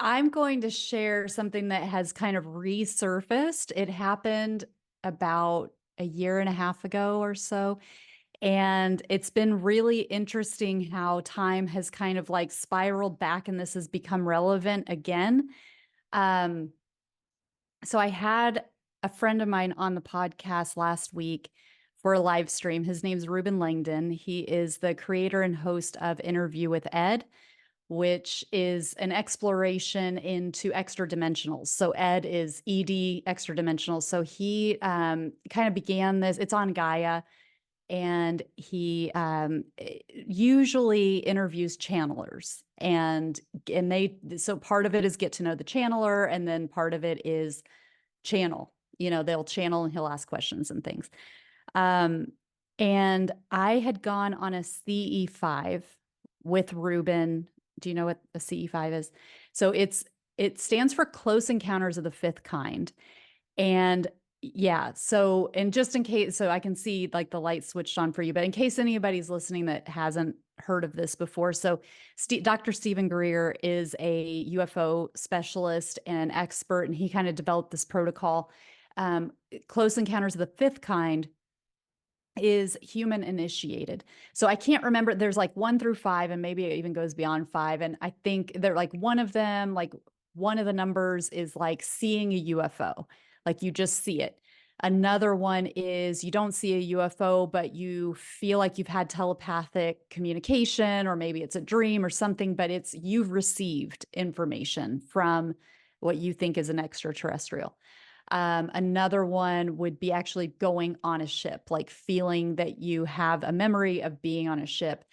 I'm going to share something that has kind of resurfaced. It happened about a year and a half ago or so. And it's been really interesting how time has kind of like spiraled back and this has become relevant again. Um, so I had a friend of mine on the podcast last week for a live stream. His name's Ruben Langdon. He is the creator and host of Interview with Ed, which is an exploration into extra dimensionals. So Ed is ED extra dimensional. So he kind of began this, it's on Gaia, and he usually interviews channelers. And they, so part of it is get to know the channeler, and then part of it is channel. They'll channel and he'll ask questions and things. Um, and I had gone on a CE5 with Ruben. Do you know what a CE5 is? So it stands for Close Encounters of the Fifth Kind. And yeah, so and just in case, so I can see like the light switched on for you, but in case anybody's listening that hasn't heard of this before, so Dr. Stephen Greer is a UFO specialist and expert, and he kind of developed this protocol. Close Encounters of the Fifth Kind is human initiated. So I can't remember. There's like 1 through 5, and maybe it even goes beyond 5. And I think they're like one of them, like one of the numbers is like seeing a UFO, like you just see it. Another one is you don't see a UFO, but you feel like you've had telepathic communication, or maybe it's a dream or something, but it's you've received information from what you think is an extraterrestrial. Another one would be actually going on a ship, like feeling that you have a memory of being on a ship.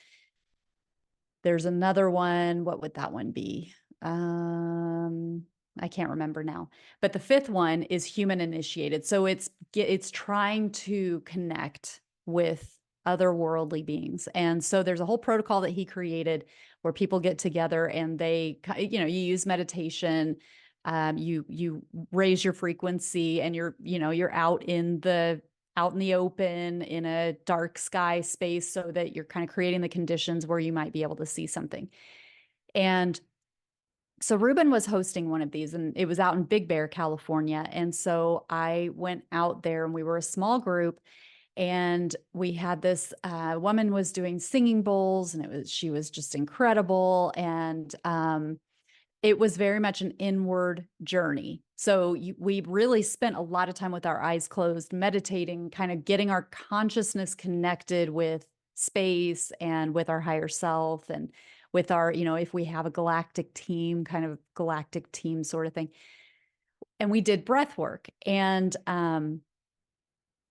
There's another one. What would that one be? I can't remember now. But the fifth one is human initiated. So it's trying to connect with otherworldly beings. And so there's a whole protocol that he created where people get together and you use meditation. You raise your frequency, and you're out in the open in a dark sky space, so that you're kind of creating the conditions where you might be able to see something. And so Ruben was hosting one of these, and it was out in Big Bear, California. And so I went out there, and we were a small group, and we had this woman was doing singing bowls, and she was just incredible. And it was very much an inward journey. So we really spent a lot of time with our eyes closed, meditating, kind of getting our consciousness connected with space and with our higher self, and with our, if we have a galactic team, kind of galactic team sort of thing. And we did breath work. And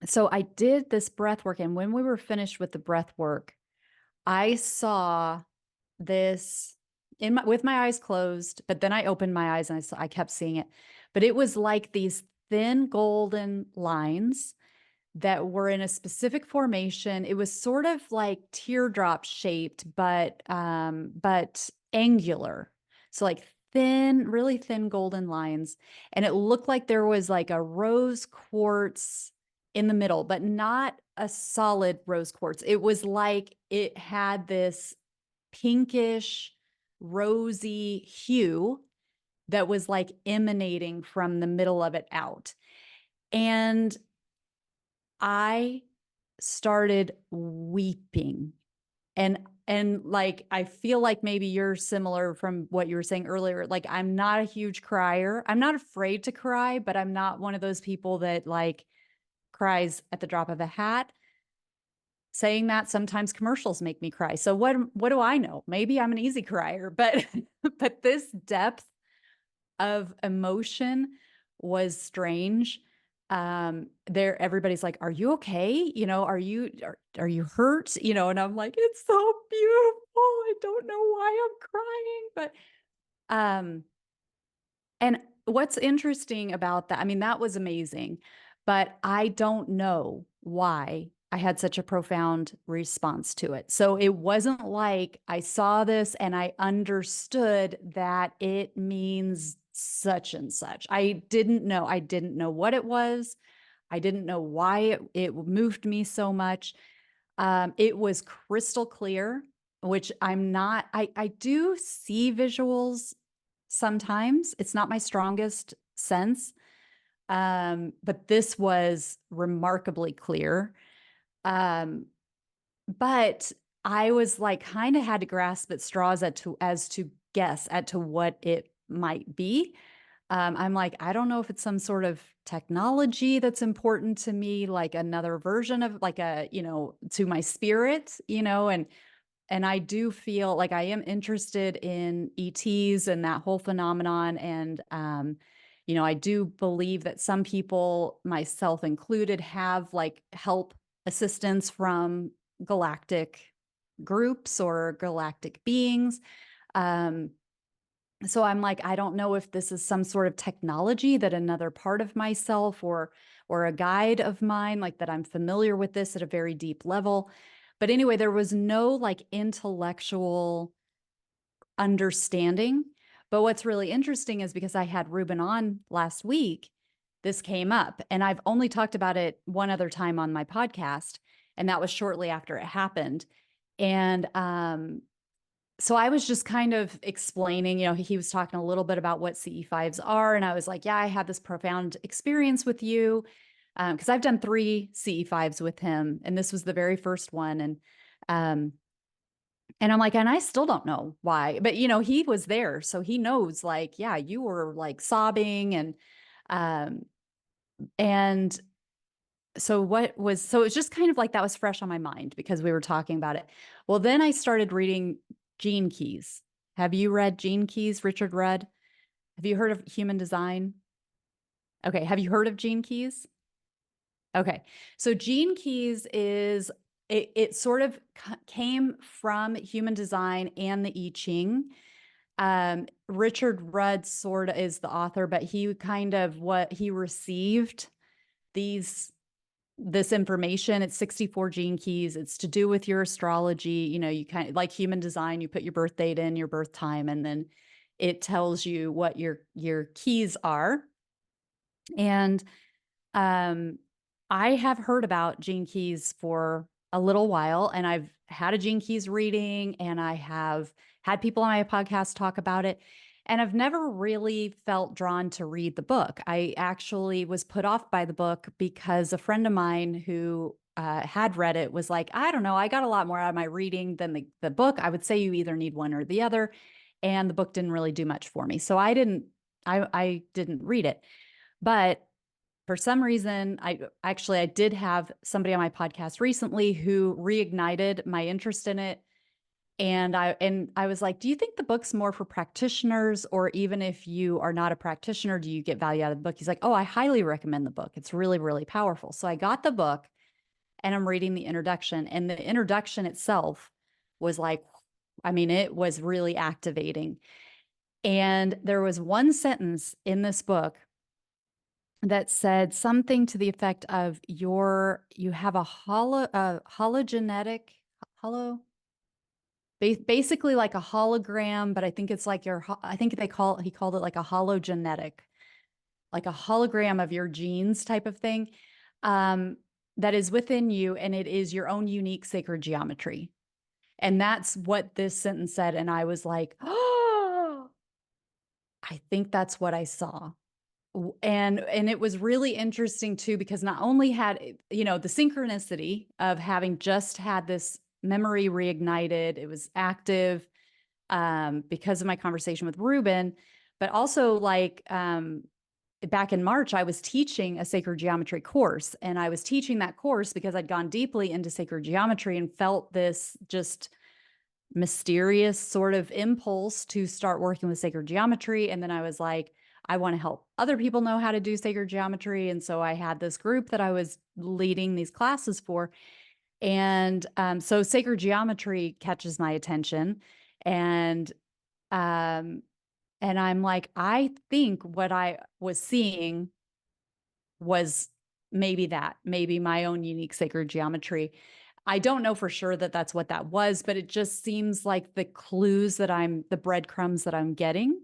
so I did this breath work. And when we were finished with the breath work, I saw this with my eyes closed, but then I opened my eyes and I kept seeing it. But it was like these thin golden lines that were in a specific formation. It was sort of like teardrop shaped, but angular. So like thin, really thin golden lines. And it looked like there was like a rose quartz in the middle, but not a solid rose quartz. It was like it had this pinkish, rosy hue that was like emanating from the middle of it out. And I started weeping. And like, I feel like maybe you're similar from what you were saying earlier. Like, I'm not a huge crier. I'm not afraid to cry, but I'm not one of those people that like cries at the drop of a hat. Saying that, sometimes commercials make me cry. So what do I know? Maybe I'm an easy crier, but but this depth of emotion was strange. Everybody's like, "Are you okay? Are you hurt?" And I'm like, "It's so beautiful. I don't know why I'm crying." And what's interesting about that, I mean, that was amazing, but I don't know why I had such a profound response to it. So it wasn't like I saw this and I understood that it means such and such. I didn't know. I didn't know what it was. I didn't know why it moved me so much. It was crystal clear, which I'm not, I do see visuals sometimes. It's not my strongest sense. But this was remarkably clear. Um, but I was like, kind of had to grasp at straws as to guess at to what it might be. I'm like, I don't know if it's some sort of technology that's important to me, like another version of like to my spirit, and I do feel like I am interested in ETs and that whole phenomenon. And, I do believe that some people, myself included, have like help assistance from galactic groups or galactic beings. Um, so I'm like, I don't know if this is some sort of technology that another part of myself or a guide of mine, like that I'm familiar with this at a very deep level. But anyway, there was no like intellectual understanding. But what's really interesting is because I had Ruben on last week, this came up. And I've only talked about it one other time on my podcast, and that was shortly after it happened. And so I was just kind of explaining, he was talking a little bit about what CE5s are. And I was like, yeah, I had this profound experience with you. Because I've done 3 CE5s with him, and this was the very first one. Um, and I'm like, and I still don't know why, but he was there. So he knows, like, yeah, you were like sobbing um, and so it was just kind of like that was fresh on my mind because we were talking about it. Well, then I started reading Gene Keys. Have you read Gene Keys, Richard Rudd? Have you heard of Human Design? Okay. Have you heard of Gene Keys? Okay. So Gene Keys it sort of came from Human Design and the I Ching. Richard Rudd sort of is the author, but he kind of what he received this information. It's 64 gene keys. It's to do with your astrology. You kind of like Human Design, you put your birth date in, your birth time, and then it tells you what your keys are. And I have heard about Gene Keys for a little while, and I've had a Gene Keys reading, and I have had people on my podcast talk about it. And I've never really felt drawn to read the book. I actually was put off by the book because a friend of mine who had read it was like, I don't know, I got a lot more out of my reading than the book. I would say you either need one or the other. And the book didn't really do much for me. So I didn't read it. But for some reason, I did have somebody on my podcast recently who reignited my interest in it. And I was like, do you think the book's more for practitioners, or even if you are not a practitioner, do you get value out of the book? He's like, oh, I highly recommend the book. It's really, really powerful. So I got the book and I'm reading the introduction, and the introduction itself was like, I mean, it was really activating. And there was one sentence in this book that said something to the effect of you have a hologenetic holo basically like a hologram, but I think it's like I think he called it like a hologenetic, like a hologram of your genes type of thing, that is within you, and it is your own unique sacred geometry. And that's what this sentence said. And I was like, oh, I think that's what I saw. And it was really interesting too, because not only had, the synchronicity of having just had this memory reignited, it was active because of my conversation with Ruben, but also like back in March, I was teaching a sacred geometry course, and I was teaching that course because I'd gone deeply into sacred geometry and felt this just mysterious sort of impulse to start working with sacred geometry. And then I was like, I want to help other people know how to do sacred geometry. And so I had this group that I was leading these classes for. And so sacred geometry catches my attention. And I'm like, I think what I was seeing was maybe my own unique sacred geometry. I don't know for sure that that's what that was, but it just seems like the the breadcrumbs that I'm getting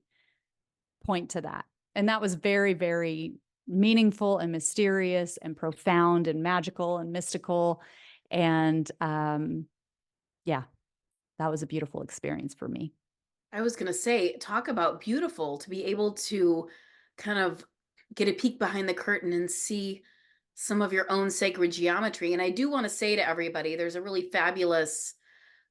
point to that. And that was very, very meaningful and mysterious and profound and magical and mystical. And yeah, that was a beautiful experience for me. I was gonna say, talk about beautiful to be able to kind of get a peek behind the curtain and see some of your own sacred geometry. And I do want to say to everybody, there's a really fabulous,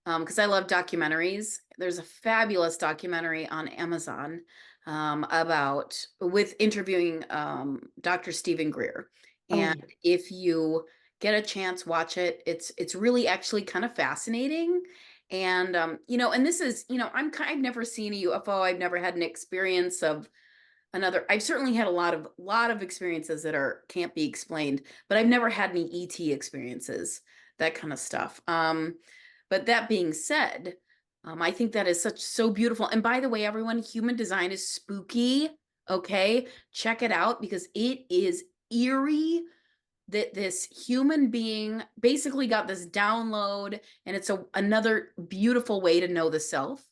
because I love documentaries. There's a fabulous documentary on Amazon about with interviewing Dr. Stephen Greer. Oh, And yeah. if you get a chance, watch it. It's really actually kind of fascinating. And and this is, I've never seen a UFO. I've never had an experience of another. I've certainly had a lot of experiences that are can't be explained, but I've never had any ET experiences, that kind of stuff. But that being said, I think that is so beautiful. And by the way, everyone, human design is spooky. Okay, check it out because it is eerie that this human being basically got this download, and it's another beautiful way to know the self.